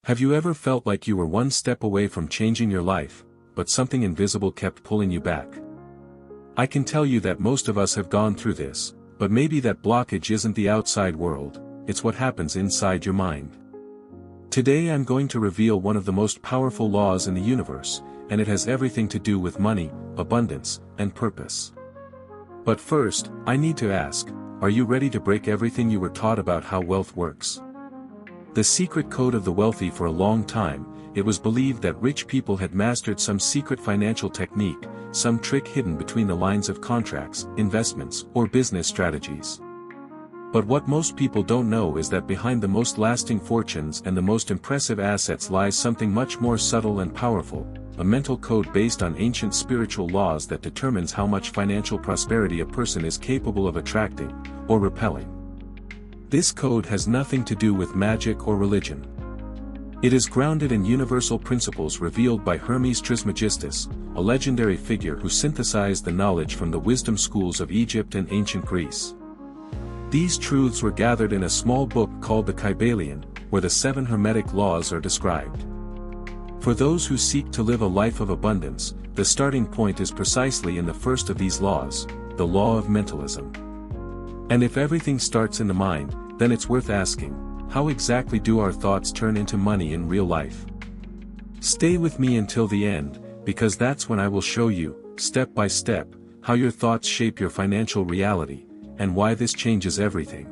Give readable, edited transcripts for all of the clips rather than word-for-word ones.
Have you ever felt like you were one step away from changing your life, but something invisible kept pulling you back? I can tell you that most of us have gone through this, but maybe that blockage isn't the outside world, it's what happens inside your mind. Today I'm going to reveal one of the most powerful laws in the universe, and it has everything to do with money, abundance, and purpose. But first, I need to ask, are you ready to break everything you were taught about how wealth works? The secret code of the wealthy. For a long time, it was believed that rich people had mastered some secret financial technique, some trick hidden between the lines of contracts, investments, or business strategies. But what most people don't know is that behind the most lasting fortunes and the most impressive assets lies something much more subtle and powerful, a mental code based on ancient spiritual laws that determines how much financial prosperity a person is capable of attracting, or repelling. This code has nothing to do with magic or religion. It is grounded in universal principles revealed by Hermes Trismegistus, a legendary figure who synthesized the knowledge from the wisdom schools of Egypt and ancient Greece. These truths were gathered in a small book called the Kybalion, where the 7 Hermetic Laws are described. For those who seek to live a life of abundance, the starting point is precisely in the first of these laws, the Law of Mentalism. And if everything starts in the mind, then it's worth asking, how exactly do our thoughts turn into money in real life? Stay with me until the end, because that's when I will show you, step by step, how your thoughts shape your financial reality, and why this changes everything.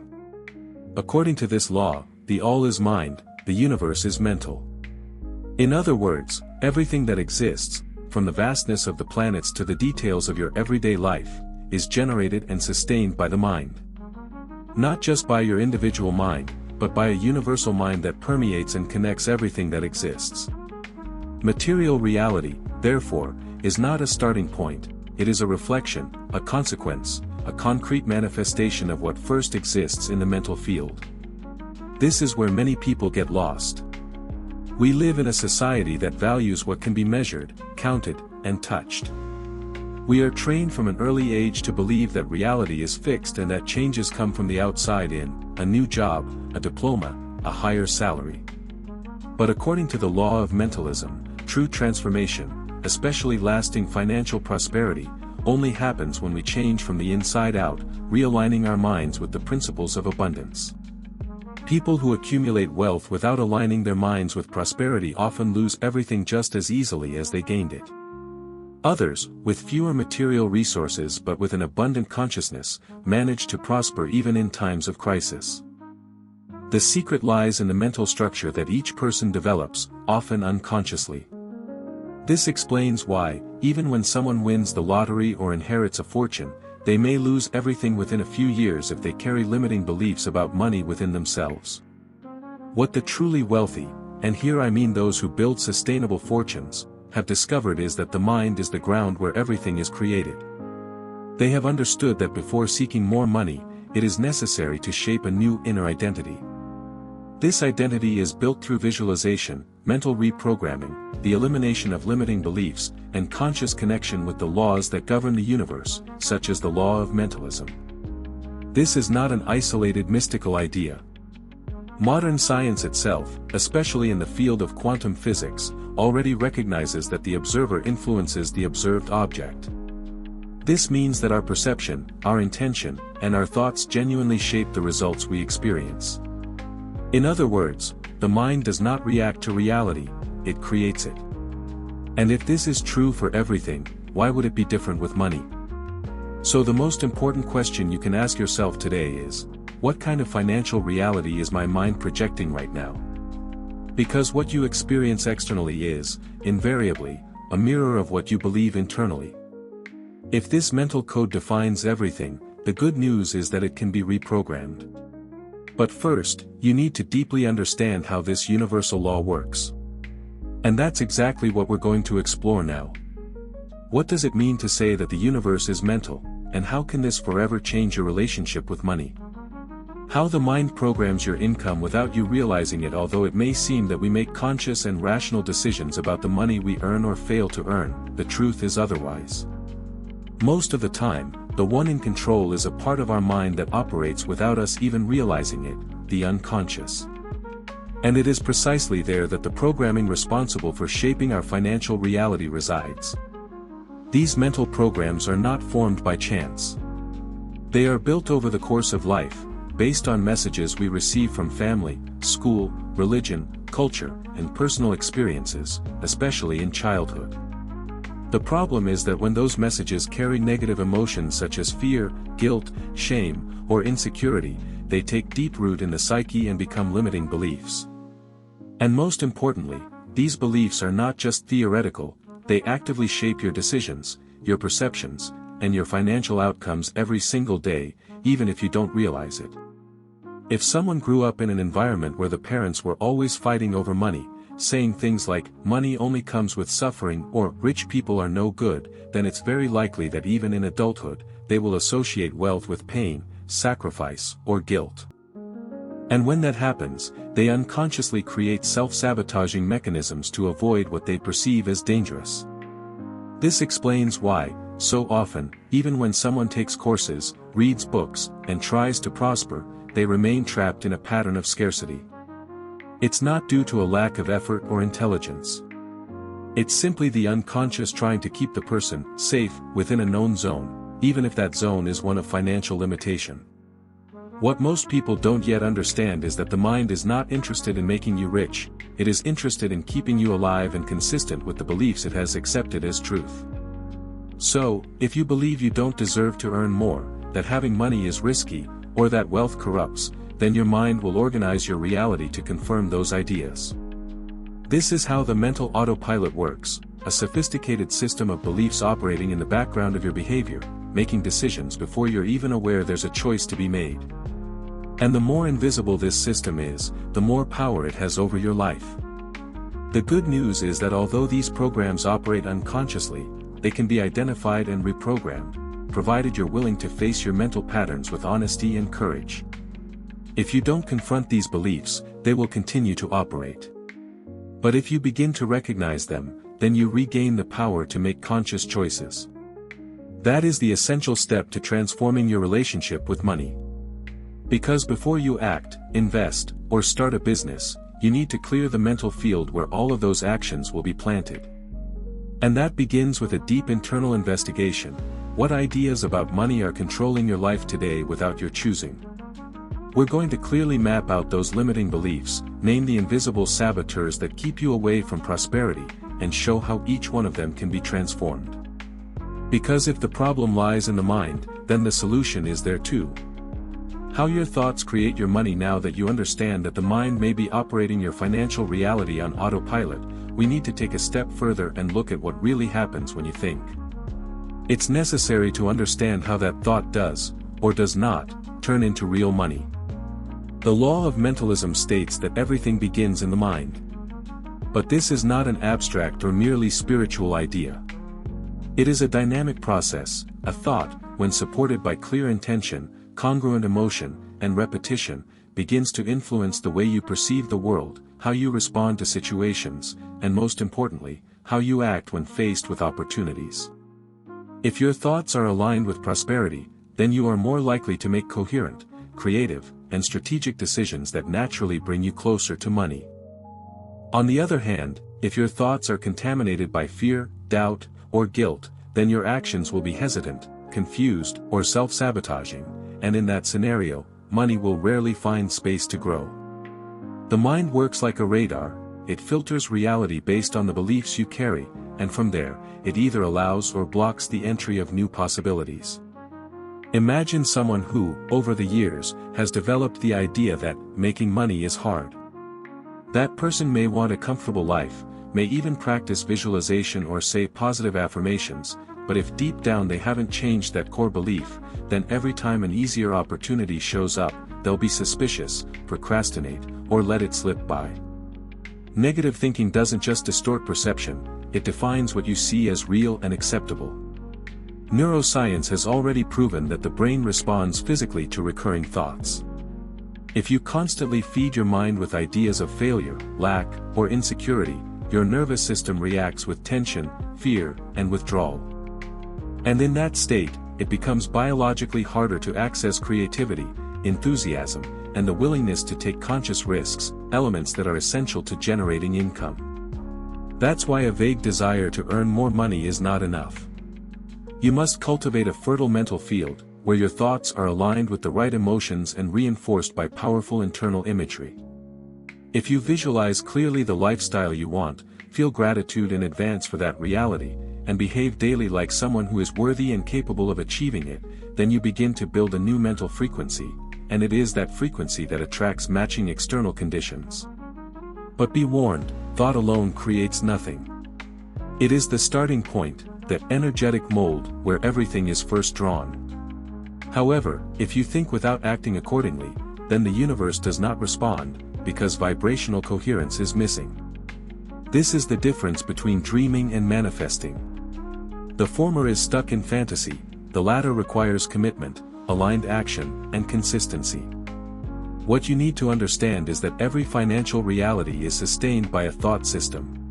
According to this law, the all is mind, the universe is mental. In other words, everything that exists, from the vastness of the planets to the details of your everyday life, is generated and sustained by the mind. Not just by your individual mind, but by a universal mind that permeates and connects everything that exists. Material reality, therefore, is not a starting point, it is a reflection, a consequence, a concrete manifestation of what first exists in the mental field. This is where many people get lost. We live in a society that values what can be measured, counted, and touched. We are trained from an early age to believe that reality is fixed and that changes come from the outside in, a new job, a diploma, a higher salary. But according to the Law of Mentalism, true transformation, especially lasting financial prosperity, only happens when we change from the inside out, realigning our minds with the principles of abundance. People who accumulate wealth without aligning their minds with prosperity often lose everything just as easily as they gained it. Others, with fewer material resources but with an abundant consciousness, manage to prosper even in times of crisis. The secret lies in the mental structure that each person develops, often unconsciously. This explains why, even when someone wins the lottery or inherits a fortune, they may lose everything within a few years if they carry limiting beliefs about money within themselves. What the truly wealthy, and here I mean those who build sustainable fortunes, have discovered is that the mind is the ground where everything is created. They have understood that before seeking more money, it is necessary to shape a new inner identity. This identity is built through visualization, mental reprogramming, the elimination of limiting beliefs, and conscious connection with the laws that govern the universe, such as the Law of Mentalism. This is not an isolated mystical idea. Modern science itself, especially in the field of quantum physics, already recognizes that the observer influences the observed object. This means that our perception, our intention, and our thoughts genuinely shape the results we experience. In other words, the mind does not react to reality, it creates it. And if this is true for everything, why would it be different with money? So the most important question you can ask yourself today is, what kind of financial reality is my mind projecting right now? Because what you experience externally is, invariably, a mirror of what you believe internally. If this mental code defines everything, the good news is that it can be reprogrammed. But first, you need to deeply understand how this universal law works. And that's exactly what we're going to explore now. What does it mean to say that the universe is mental, and how can this forever change your relationship with money? How the mind programs your income without you realizing it. Although it may seem that we make conscious and rational decisions about the money we earn or fail to earn, the truth is otherwise. Most of the time, the one in control is a part of our mind that operates without us even realizing it, the unconscious. And it is precisely there that the programming responsible for shaping our financial reality resides. These mental programs are not formed by chance. They are built over the course of life, based on messages we receive from family, school, religion, culture, and personal experiences, especially in childhood. The problem is that when those messages carry negative emotions such as fear, guilt, shame, or insecurity, they take deep root in the psyche and become limiting beliefs. And most importantly, these beliefs are not just theoretical, they actively shape your decisions, your perceptions, and your financial outcomes every single day, even if you don't realize it. If someone grew up in an environment where the parents were always fighting over money, saying things like, money only comes with suffering or rich people are no good, then it's very likely that even in adulthood, they will associate wealth with pain, sacrifice, or guilt. And when that happens, they unconsciously create self-sabotaging mechanisms to avoid what they perceive as dangerous. This explains why, so often, even when someone takes courses, reads books, and tries to prosper, they remain trapped in a pattern of scarcity. It's not due to a lack of effort or intelligence. It's simply the unconscious trying to keep the person safe within a known zone, even if that zone is one of financial limitation. What most people don't yet understand is that the mind is not interested in making you rich, it is interested in keeping you alive and consistent with the beliefs it has accepted as truth. So, if you believe you don't deserve to earn more, that having money is risky, or that wealth corrupts, then your mind will organize your reality to confirm those ideas. This is how the mental autopilot works, a sophisticated system of beliefs operating in the background of your behavior, making decisions before you're even aware there's a choice to be made. And the more invisible this system is, the more power it has over your life. The good news is that although these programs operate unconsciously, they can be identified and reprogrammed, provided you're willing to face your mental patterns with honesty and courage. If you don't confront these beliefs, they will continue to operate. But if you begin to recognize them, then you regain the power to make conscious choices. That is the essential step to transforming your relationship with money. Because before you act, invest, or start a business, you need to clear the mental field where all of those actions will be planted. And that begins with a deep internal investigation. What ideas about money are controlling your life today without your choosing? We're going to clearly map out those limiting beliefs, name the invisible saboteurs that keep you away from prosperity, and show how each one of them can be transformed. Because if the problem lies in the mind, then the solution is there too. How your thoughts create your money. Now that you understand that the mind may be operating your financial reality on autopilot, we need to take a step further and look at what really happens when you think. It's necessary to understand how that thought does, or does not, turn into real money. The law of mentalism states that everything begins in the mind. But this is not an abstract or merely spiritual idea. It is a dynamic process. A thought, when supported by clear intention, congruent emotion, and repetition, begins to influence the way you perceive the world, how you respond to situations, and most importantly, how you act when faced with opportunities. If your thoughts are aligned with prosperity, then you are more likely to make coherent, creative, and strategic decisions that naturally bring you closer to money. On the other hand, if your thoughts are contaminated by fear, doubt, or guilt, then your actions will be hesitant, confused, or self-sabotaging, and in that scenario, money will rarely find space to grow. The mind works like a radar, it filters reality based on the beliefs you carry, and from there, it either allows or blocks the entry of new possibilities. Imagine someone who, over the years, has developed the idea that making money is hard. That person may want a comfortable life, may even practice visualization or say positive affirmations, but if deep down they haven't changed that core belief, then every time an easier opportunity shows up, they'll be suspicious, procrastinate, or let it slip by. Negative thinking doesn't just distort perception, it defines what you see as real and acceptable. Neuroscience has already proven that the brain responds physically to recurring thoughts. If you constantly feed your mind with ideas of failure, lack, or insecurity, your nervous system reacts with tension, fear, and withdrawal. And in that state, it becomes biologically harder to access creativity, enthusiasm, and the willingness to take conscious risks. elements that are essential to generating income. That's why a vague desire to earn more money is not enough. You must cultivate a fertile mental field, where your thoughts are aligned with the right emotions and reinforced by powerful internal imagery. If you visualize clearly the lifestyle you want, feel gratitude in advance for that reality, and behave daily like someone who is worthy and capable of achieving it, then you begin to build a new mental frequency, and it is that frequency that attracts matching external conditions. But be warned, thought alone creates nothing. It is the starting point, that energetic mold, where everything is first drawn. However, if you think without acting accordingly, then the universe does not respond, because vibrational coherence is missing. This is the difference between dreaming and manifesting. The former is stuck in fantasy, the latter requires commitment, aligned action, and consistency. What you need to understand is that every financial reality is sustained by a thought system.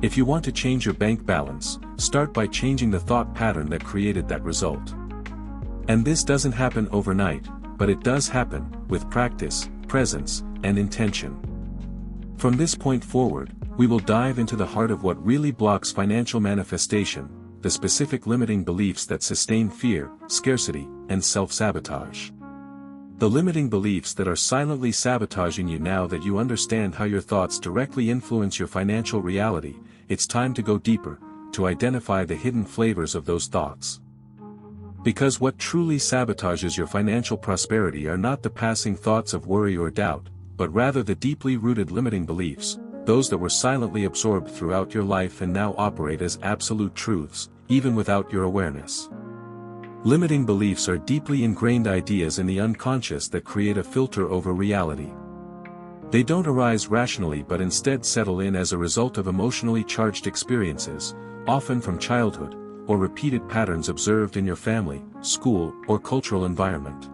If you want to change your bank balance, start by changing the thought pattern that created that result. And this doesn't happen overnight, but it does happen, with practice, presence, and intention. From this point forward, we will dive into the heart of what really blocks financial manifestation, the specific limiting beliefs that sustain fear, scarcity, and self-sabotage. The limiting beliefs that are silently sabotaging you. Now that you understand how your thoughts directly influence your financial reality, it's time to go deeper, to identify the hidden flavors of those thoughts. Because what truly sabotages your financial prosperity are not the passing thoughts of worry or doubt, but rather the deeply rooted limiting beliefs, those that were silently absorbed throughout your life and now operate as absolute truths, even without your awareness. Limiting beliefs are deeply ingrained ideas in the unconscious that create a filter over reality. They don't arise rationally but instead settle in as a result of emotionally charged experiences, often from childhood, or repeated patterns observed in your family, school, or cultural environment.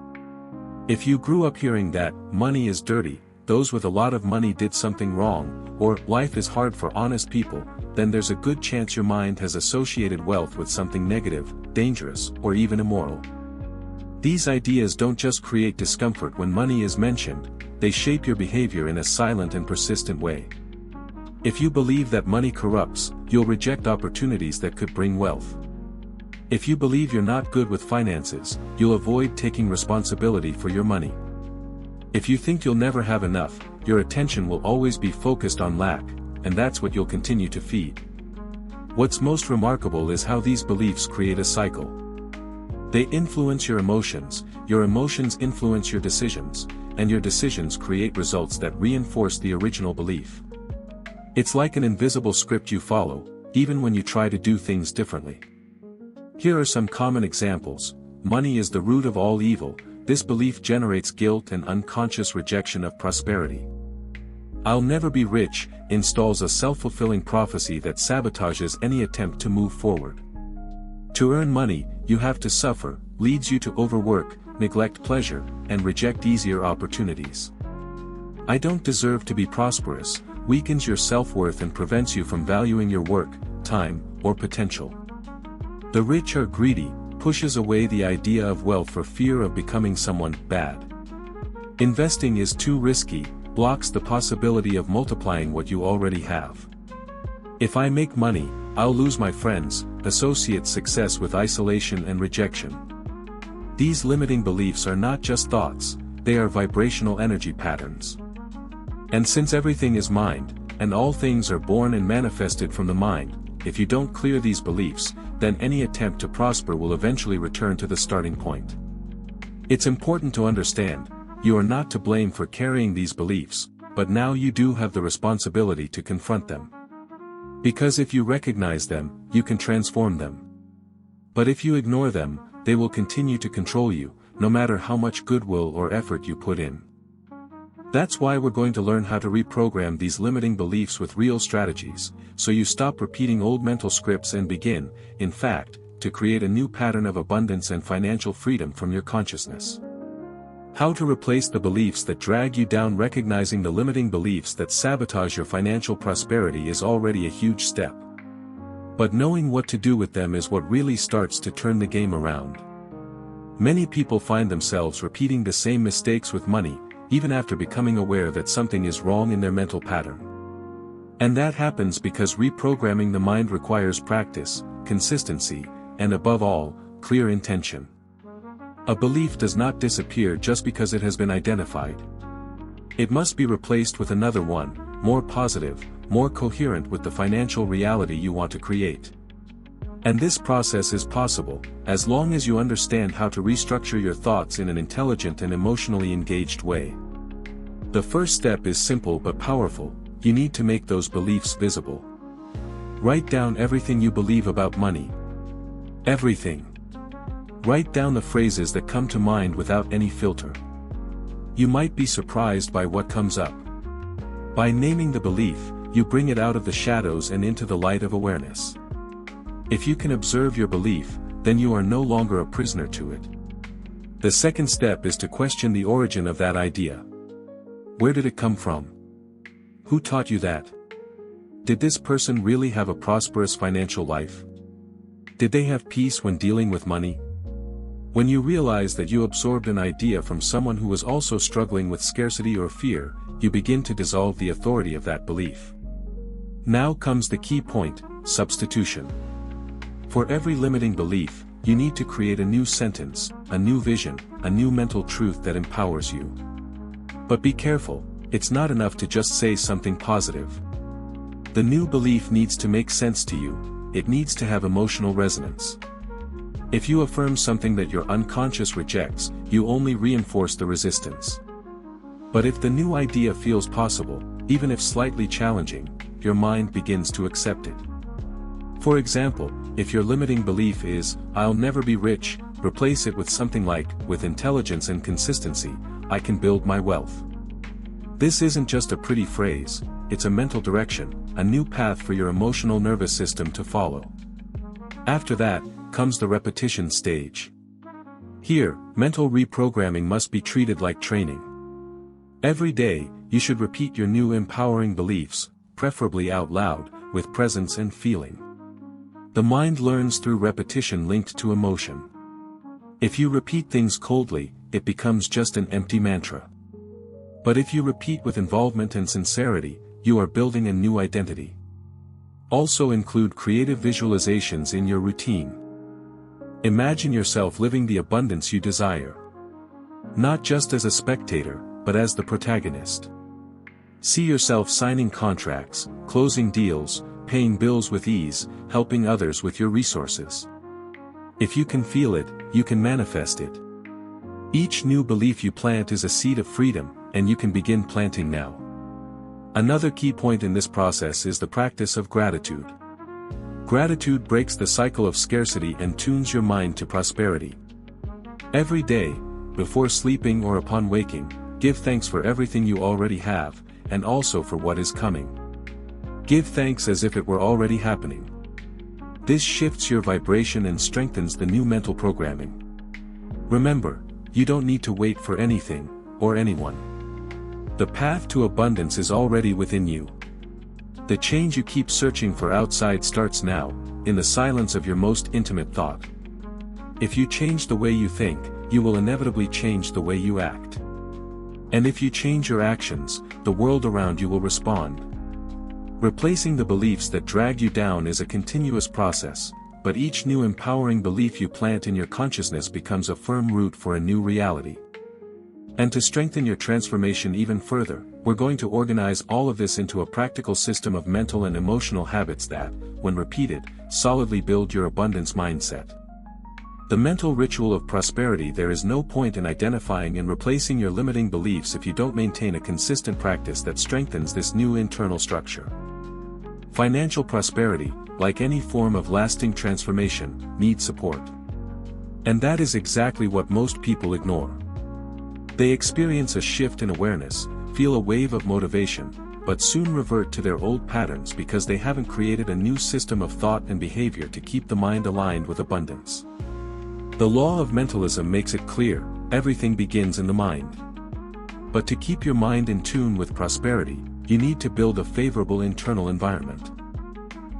If you grew up hearing that money is dirty, those with a lot of money did something wrong, or life is hard for honest people, then there's a good chance your mind has associated wealth with something negative, dangerous, or even immoral. These ideas don't just create discomfort when money is mentioned, they shape your behavior in a silent and persistent way. If you believe that money corrupts, you'll reject opportunities that could bring wealth. If you believe you're not good with finances, you'll avoid taking responsibility for your money. If you think you'll never have enough, your attention will always be focused on lack, and that's what you'll continue to feed. What's most remarkable is how these beliefs create a cycle. They influence your emotions influence your decisions, and your decisions create results that reinforce the original belief. It's like an invisible script you follow, even when you try to do things differently. Here are some common examples. Money is the root of all evil. This belief generates guilt and unconscious rejection of prosperity. I'll never be rich installs a self-fulfilling prophecy that sabotages any attempt to move forward. To earn money, you have to suffer, leads you to overwork, neglect pleasure, and reject easier opportunities. I don't deserve to be prosperous weakens your self-worth and prevents you from valuing your work, time, or potential. The rich are greedy, pushes away the idea of wealth for fear of becoming someone bad. Investing is too risky, blocks the possibility of multiplying what you already have. If I make money, I'll lose my friends, associate success with isolation and rejection. These limiting beliefs are not just thoughts, they are vibrational energy patterns. And since everything is mind, and all things are born and manifested from the mind, if you don't clear these beliefs, then any attempt to prosper will eventually return to the starting point. It's important to understand, you are not to blame for carrying these beliefs, but now you do have the responsibility to confront them. Because if you recognize them, you can transform them. But if you ignore them, they will continue to control you, no matter how much goodwill or effort you put in. That's why we're going to learn how to reprogram these limiting beliefs with real strategies, so you stop repeating old mental scripts and begin, in fact, to create a new pattern of abundance and financial freedom from your consciousness. How to replace the beliefs that drag you down. Recognizing the limiting beliefs that sabotage your financial prosperity is already a huge step. But knowing what to do with them is what really starts to turn the game around. Many people find themselves repeating the same mistakes with money, even after becoming aware that something is wrong in their mental pattern. And that happens because reprogramming the mind requires practice, consistency, and above all, clear intention. A belief does not disappear just because it has been identified. It must be replaced with another one, more positive, more coherent with the financial reality you want to create. And this process is possible, as long as you understand how to restructure your thoughts in an intelligent and emotionally engaged way. The first step is simple but powerful: you need to make those beliefs visible. Write down everything you believe about money. Everything. Write down the phrases that come to mind without any filter. You might be surprised by what comes up. By naming the belief, you bring it out of the shadows and into the light of awareness. If you can observe your belief, then you are no longer a prisoner to it. The second step is to question the origin of that idea. Where did it come from? Who taught you that? Did this person really have a prosperous financial life? Did they have peace when dealing with money? When you realize that you absorbed an idea from someone who was also struggling with scarcity or fear, you begin to dissolve the authority of that belief. Now comes the key point: substitution. For every limiting belief, you need to create a new sentence, a new vision, a new mental truth that empowers you. But be careful, it's not enough to just say something positive. The new belief needs to make sense to you, it needs to have emotional resonance. If you affirm something that your unconscious rejects, you only reinforce the resistance. But if the new idea feels possible, even if slightly challenging, your mind begins to accept it. For example, if your limiting belief is, "I'll never be rich," replace it with something like, "With intelligence and consistency, I can build my wealth." This isn't just a pretty phrase, it's a mental direction, a new path for your emotional nervous system to follow. After that, comes the repetition stage. Here, mental reprogramming must be treated like training. Every day, you should repeat your new empowering beliefs, preferably out loud, with presence and feeling. The mind learns through repetition linked to emotion. If you repeat things coldly, it becomes just an empty mantra. But if you repeat with involvement and sincerity, you are building a new identity. Also include creative visualizations in your routine. Imagine yourself living the abundance you desire. Not just as a spectator, but as the protagonist. See yourself signing contracts, closing deals, paying bills with ease, helping others with your resources. If you can feel it, you can manifest it. Each new belief you plant is a seed of freedom, and you can begin planting now. Another key point in this process is the practice of gratitude. Gratitude breaks the cycle of scarcity and tunes your mind to prosperity. Every day, before sleeping or upon waking, give thanks for everything you already have, and also for what is coming. Give thanks as if it were already happening. This shifts your vibration and strengthens the new mental programming. Remember, you don't need to wait for anything, or anyone. The path to abundance is already within you. The change you keep searching for outside starts now, in the silence of your most intimate thought. If you change the way you think, you will inevitably change the way you act. And if you change your actions, the world around you will respond. Replacing the beliefs that drag you down is a continuous process, but each new empowering belief you plant in your consciousness becomes a firm root for a new reality. And to strengthen your transformation even further, we're going to organize all of this into a practical system of mental and emotional habits that, when repeated, solidly build your abundance mindset. The mental ritual of prosperity. There is no point in identifying and replacing your limiting beliefs if you don't maintain a consistent practice that strengthens this new internal structure. Financial prosperity, like any form of lasting transformation, needs support. And that is exactly what most people ignore. They experience a shift in awareness, feel a wave of motivation, but soon revert to their old patterns because they haven't created a new system of thought and behavior to keep the mind aligned with abundance. The law of mentalism makes it clear, everything begins in the mind. But to keep your mind in tune with prosperity, you need to build a favorable internal environment.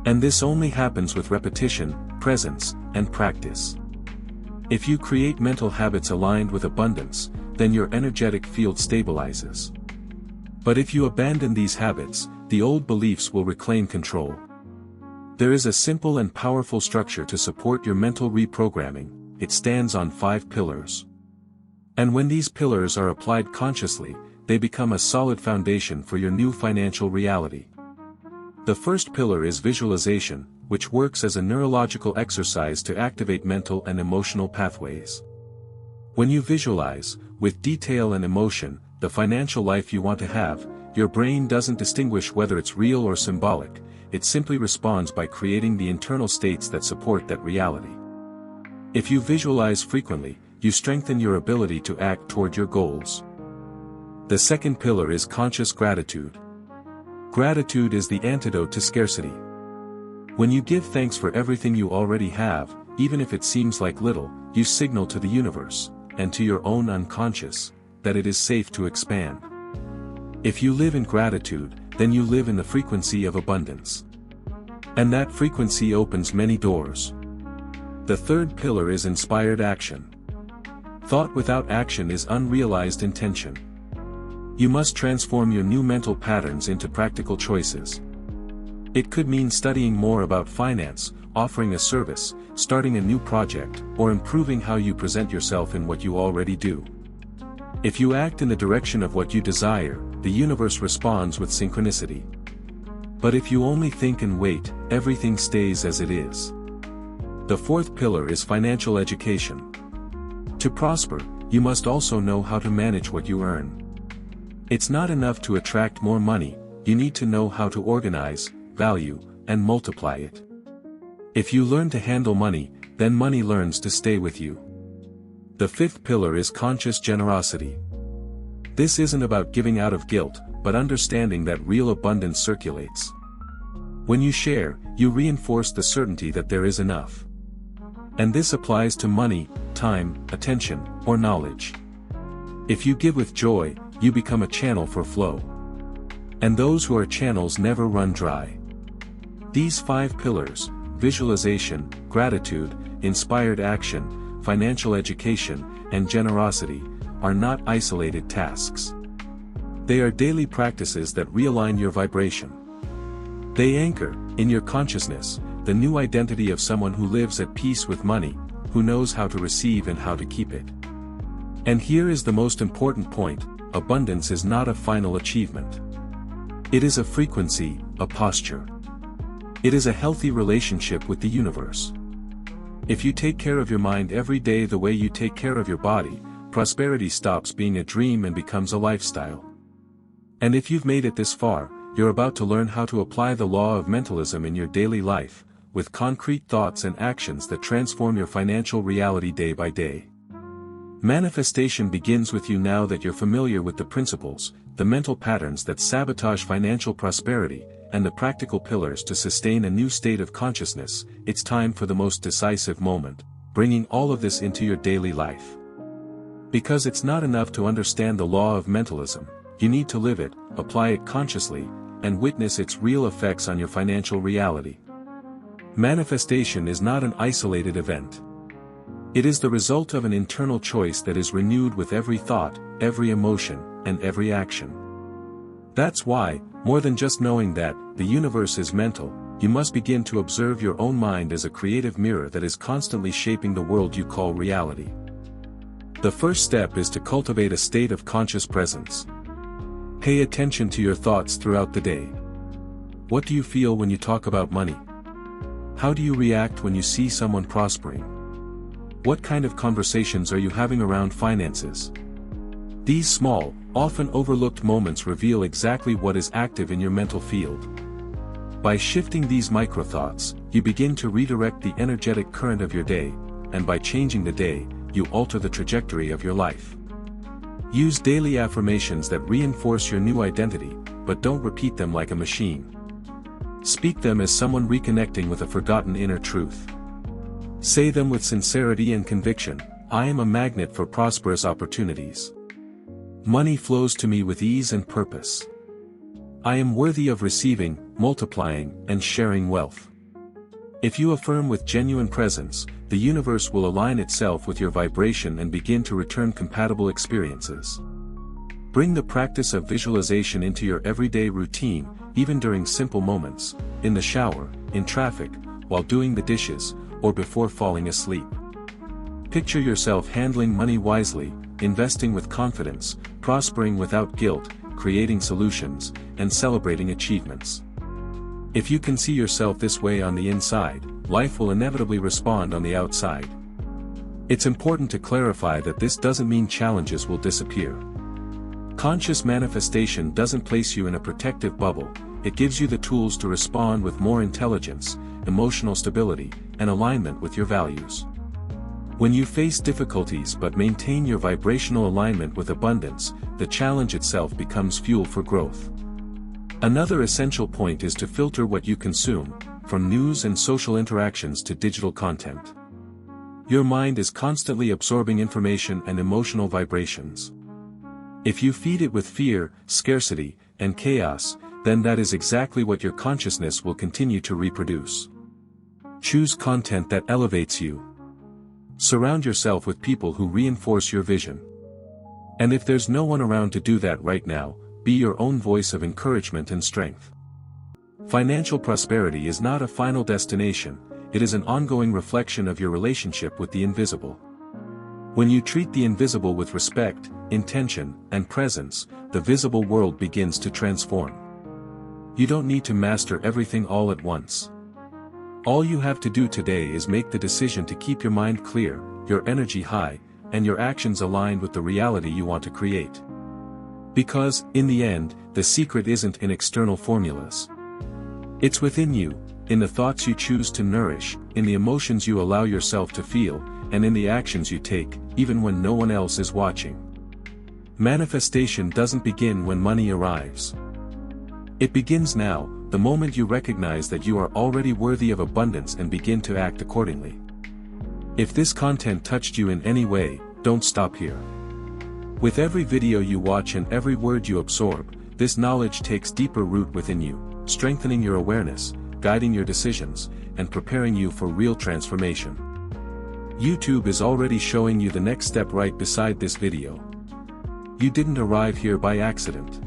And this only happens with repetition, presence, and practice. If you create mental habits aligned with abundance, then your energetic field stabilizes. But if you abandon these habits, the old beliefs will reclaim control. There is a simple and powerful structure to support your mental reprogramming. It stands on 5 pillars. And when these pillars are applied consciously, they become a solid foundation for your new financial reality. The first pillar is visualization, which works as a neurological exercise to activate mental and emotional pathways. When you visualize, with detail and emotion, the financial life you want to have, your brain doesn't distinguish whether it's real or symbolic, it simply responds by creating the internal states that support that reality. If you visualize frequently, you strengthen your ability to act toward your goals. The second pillar is conscious gratitude. Gratitude is the antidote to scarcity. When you give thanks for everything you already have, even if it seems like little, you signal to the universe, and to your own unconscious, that it is safe to expand. If you live in gratitude, then you live in the frequency of abundance. And that frequency opens many doors. The third pillar is inspired action. Thought without action is unrealized intention. You must transform your new mental patterns into practical choices. It could mean studying more about finance, offering a service, starting a new project, or improving how you present yourself in what you already do. If you act in the direction of what you desire, the universe responds with synchronicity. But if you only think and wait, everything stays as it is. The fourth pillar is financial education. To prosper, you must also know how to manage what you earn. It's not enough to attract more money, you need to know how to organize, value, and multiply it. If you learn to handle money, then money learns to stay with you. The fifth pillar is conscious generosity. This isn't about giving out of guilt, but understanding that real abundance circulates. When you share, you reinforce the certainty that there is enough. And this applies to money, time, attention, or knowledge. If you give with joy, you become a channel for flow. And those who are channels never run dry. These 5 pillars, visualization, gratitude, inspired action, financial education, and generosity, are not isolated tasks. They are daily practices that realign your vibration. They anchor, in your consciousness, the new identity of someone who lives at peace with money, who knows how to receive and how to keep it. And here is the most important point: abundance is not a final achievement. It is a frequency, a posture. It is a healthy relationship with the universe. If you take care of your mind every day the way you take care of your body, prosperity stops being a dream and becomes a lifestyle. And if you've made it this far, you're about to learn how to apply the law of mentalism in your daily life, with concrete thoughts and actions that transform your financial reality day by day. Manifestation begins with you now that you're familiar with the principles, the mental patterns that sabotage financial prosperity, and the practical pillars to sustain a new state of consciousness. It's time for the most decisive moment, bringing all of this into your daily life. Because it's not enough to understand the law of mentalism, you need to live it, apply it consciously, and witness its real effects on your financial reality. Manifestation is not an isolated event. It is the result of an internal choice that is renewed with every thought, every emotion, and every action. That's why, more than just knowing that the universe is mental, you must begin to observe your own mind as a creative mirror that is constantly shaping the world you call reality. The first step is to cultivate a state of conscious presence. Pay attention to your thoughts throughout the day. What do you feel when you talk about money? How do you react when you see someone prospering? What kind of conversations are you having around finances? These small, often overlooked moments reveal exactly what is active in your mental field. By shifting these micro-thoughts, you begin to redirect the energetic current of your day, and by changing the day, you alter the trajectory of your life. Use daily affirmations that reinforce your new identity, but don't repeat them like a machine. Speak them as someone reconnecting with a forgotten inner truth. Say them with sincerity and conviction: I am a magnet for prosperous opportunities. Money flows to me with ease and purpose. I am worthy of receiving, multiplying, and sharing wealth. If you affirm with genuine presence, the universe will align itself with your vibration and begin to return compatible experiences. Bring the practice of visualization into your everyday routine, even during simple moments, in the shower, in traffic, while doing the dishes, or before falling asleep. Picture yourself handling money wisely, investing with confidence, prospering without guilt, creating solutions, and celebrating achievements. If you can see yourself this way on the inside, life will inevitably respond on the outside. It's important to clarify that this doesn't mean challenges will disappear. Conscious manifestation doesn't place you in a protective bubble, it gives you the tools to respond with more intelligence, emotional stability, and alignment with your values. When you face difficulties but maintain your vibrational alignment with abundance, the challenge itself becomes fuel for growth. Another essential point is to filter what you consume, from news and social interactions to digital content. Your mind is constantly absorbing information and emotional vibrations. If you feed it with fear, scarcity, and chaos, then that is exactly what your consciousness will continue to reproduce. Choose content that elevates you. Surround yourself with people who reinforce your vision. And if there's no one around to do that right now, be your own voice of encouragement and strength. Financial prosperity is not a final destination, it is an ongoing reflection of your relationship with the invisible. When you treat the invisible with respect, intention, and presence, the visible world begins to transform. You don't need to master everything all at once. All you have to do today is make the decision to keep your mind clear, your energy high, and your actions aligned with the reality you want to create. Because, in the end, the secret isn't in external formulas. It's within you, in the thoughts you choose to nourish, in the emotions you allow yourself to feel, and in the actions you take, even when no one else is watching. Manifestation doesn't begin when money arrives. It begins now, the moment you recognize that you are already worthy of abundance and begin to act accordingly. If this content touched you in any way, don't stop here. With every video you watch and every word you absorb, this knowledge takes deeper root within you, strengthening your awareness, guiding your decisions, and preparing you for real transformation. YouTube is already showing you the next step right beside this video. You didn't arrive here by accident.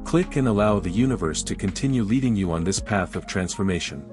Click and allow the universe to continue leading you on this path of transformation.